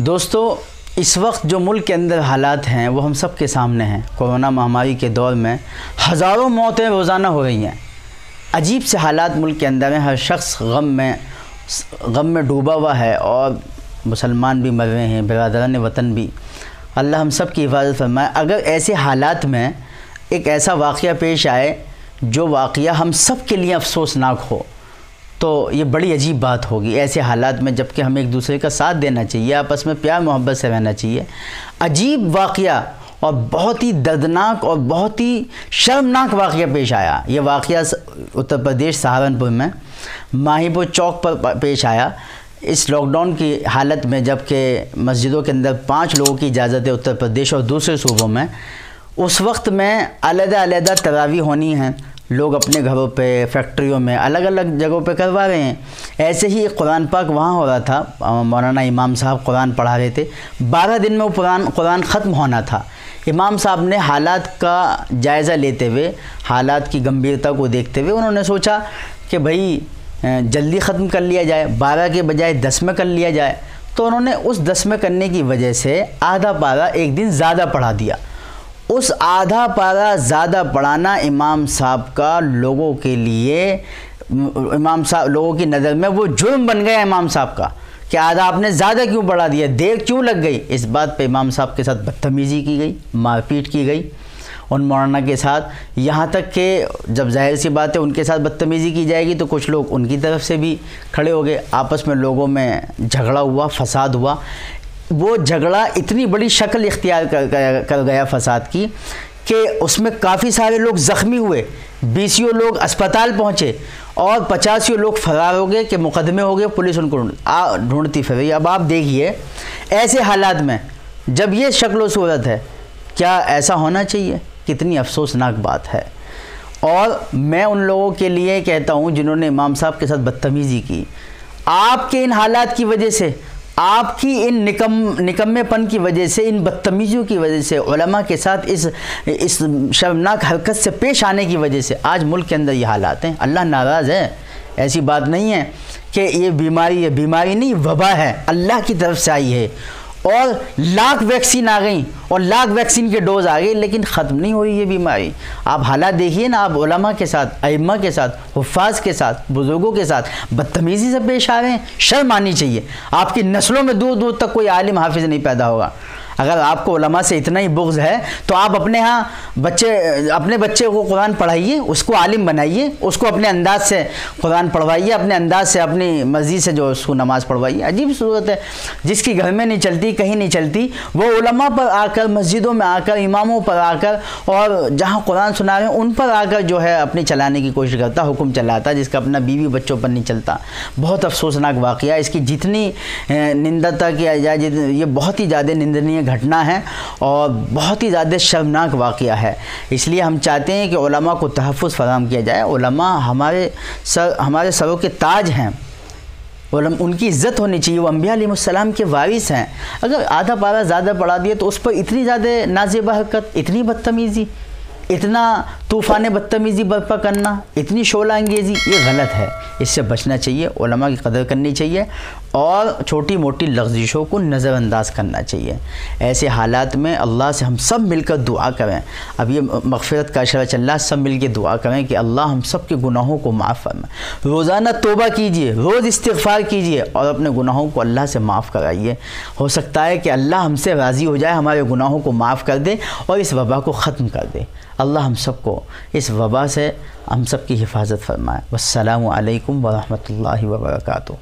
دوستو، اس وقت جو ملک کے اندر حالات ہیں وہ ہم سب کے سامنے ہیں۔ کورونا مہاماری کے دور میں ہزاروں موتیں روزانہ ہو رہی ہیں۔ عجیب سے حالات ملک کے اندر ہیں، ہر شخص غم میں ڈوبا ہوا ہے، اور مسلمان بھی مر رہے ہیں، برادران وطن بھی۔ اللہ ہم سب کی حفاظت فرمائے۔ اگر ایسے حالات میں ایک ایسا واقعہ پیش آئے جو واقعہ ہم سب کے لیے افسوسناک ہو تو یہ بڑی عجیب بات ہوگی۔ ایسے حالات میں جبکہ ہمیں ایک دوسرے کا ساتھ دینا چاہیے، آپس میں پیار محبت سے رہنا چاہیے، عجیب واقعہ اور بہت ہی دردناک اور بہت ہی شرمناک واقعہ پیش آیا۔ یہ واقعہ اتر پردیش سہارنپور میں ماہی پور چوک پر پیش آیا۔ اس لاک ڈاؤن کی حالت میں جبکہ مسجدوں کے اندر 5 لوگوں کی اجازت ہے اتر پردیش اور دوسرے صوبوں میں، اس وقت میں علیحدہ علیحدہ تراویح ہونی ہیں، لوگ اپنے گھروں پہ، فیکٹریوں میں، الگ الگ جگہوں پہ کروا رہے ہیں۔ ایسے ہی ایک قرآن پاک وہاں ہو رہا تھا، مولانا امام صاحب قرآن پڑھا رہے تھے، 12 دن میں وہ قرآن ختم ہونا تھا۔ امام صاحب نے حالات کا جائزہ لیتے ہوئے، حالات کی گمبھیرتا کو دیکھتے ہوئے انہوں نے سوچا کہ بھائی جلدی ختم کر لیا جائے، 12 کے بجائے 10 میں کر لیا جائے۔ تو انہوں نے اس 10 میں کرنے کی وجہ سے آدھا پارہ ایک دن زیادہ پڑھا دیا۔ اس آدھا پارہ زیادہ پڑھانا امام صاحب کا لوگوں کے لیے، لوگوں کی نظر میں وہ جرم بن گیا امام صاحب کا، کہ آدھا آپ نے زیادہ کیوں پڑھا دیا، دیر کیوں لگ گئی۔ اس بات پہ امام صاحب کے ساتھ بدتمیزی کی گئی، مار پیٹ کی گئی ان مولانا کے ساتھ، یہاں تک کہ جب ظاہر سی بات ہے ان کے ساتھ بدتمیزی کی جائے گی تو کچھ لوگ ان کی طرف سے بھی کھڑے ہو گئے، آپس میں لوگوں میں جھگڑا ہوا، فساد ہوا۔ وہ جھگڑا اتنی بڑی شکل اختیار کر گیا فساد کی کہ اس میں کافی سارے لوگ زخمی ہوئے، 20 لوگ اسپتال پہنچے اور 50 لوگ فرار ہو گئے کہ مقدمے ہو گئے، پولیس ان کو ڈھونڈتی پھر رہی ہے۔ اب آپ دیکھیے ایسے حالات میں جب یہ شکل و صورت ہے، کیا ایسا ہونا چاہیے؟ کتنی افسوسناک بات ہے۔ اور میں ان لوگوں کے لیے کہتا ہوں جنہوں نے امام صاحب کے ساتھ بدتمیزی کی، آپ کے ان حالات کی وجہ سے، آپ کی ان نکمے پن کی وجہ سے، ان بدتمیزیوں کی وجہ سے، علماء کے ساتھ اس شرمناک حرکت سے پیش آنے کی وجہ سے آج ملک کے اندر یہ حالات ہیں۔ اللہ ناراض ہے، ایسی بات نہیں ہے کہ یہ بیماری نہیں، وبا ہے، اللہ کی طرف سے آئی ہے، اور لاکھ ویکسین آ گئیں اور لاکھ ویکسین کے ڈوز آ گئے، لیکن ختم نہیں ہو رہی یہ بیماری۔ آپ حالات دیکھیے نا، آپ علماء کے ساتھ، ائمہ کے ساتھ، حفاظ کے ساتھ، بزرگوں کے ساتھ بدتمیزی سے پیش آ رہے ہیں۔ شرم آنی چاہیے۔ آپ کی نسلوں میں دور دور تک کوئی عالم حافظ نہیں پیدا ہوگا۔ اگر آپ کو علماء سے اتنا ہی بغض ہے تو آپ اپنے بچے کو قرآن پڑھائیے، اس کو عالم بنائیے، اس کو اپنے انداز سے قرآن پڑھوائیے، اپنے انداز سے، اپنی مرضی سے جو اس کو نماز پڑھوائیے۔ عجیب صورت ہے، جس کی گھر میں نہیں چلتی، کہیں نہیں چلتی، وہ علماء پر آ کر، مسجدوں میں آ کر، اماموں پر آ کر، اور جہاں قرآن سنا رہے ہیں ان پر آ کر جو ہے اپنی چلانے کی کوشش کرتا، حکم چلاتا، جس کا اپنا بیوی بچوں پر نہیں چلتا۔ بہت افسوسناک واقعہ، اس کی جتنی نندتا کیا جائے، یہ بہت ہی زیادہ نندنیہ گھٹنا ہے اور بہت ہی زیادہ شرمناک واقعہ ہے۔ اس لیے ہم چاہتے ہیں کہ علماء کو تحفظ فراہم کیا جائے۔ علماء ہمارے سروں کے تاج ہیں، ان کی عزت ہونی چاہیے، وہ انبیاء علیہ السلام کے وارث ہیں۔ اگر آدھا پارہ زیادہ پڑھا دیا تو اس پر اتنی زیادہ نازیبہ حرکت، اتنی بدتمیزی، اتنا طوفان بدتمیزی برپا کرنا، اتنی شعلہ انگیزی، یہ غلط ہے۔ اس سے بچنا چاہیے، علماء کی قدر کرنی چاہیے اور چھوٹی موٹی لغزشوں کو نظر انداز کرنا چاہیے۔ ایسے حالات میں اللہ سے ہم سب مل کر دعا کریں۔ اب یہ مغفرت کا اشارہ چل رہا ہے، سب مل کے دعا کریں کہ اللہ ہم سب کے گناہوں کو معاف فرمائے۔ روزانہ توبہ کیجئے، روز استغفار کیجئے اور اپنے گناہوں کو اللہ سے معاف کرائیے۔ ہو سکتا ہے کہ اللہ ہم سے راضی ہو جائے، ہمارے گناہوں کو معاف کر دے اور اس وبا کو ختم کر دے۔ اللہ ہم سب کو اس وبا سے ہم سب کی حفاظت فرمائے۔ والسلام علیکم ورحمۃ اللہ وبرکاتہ۔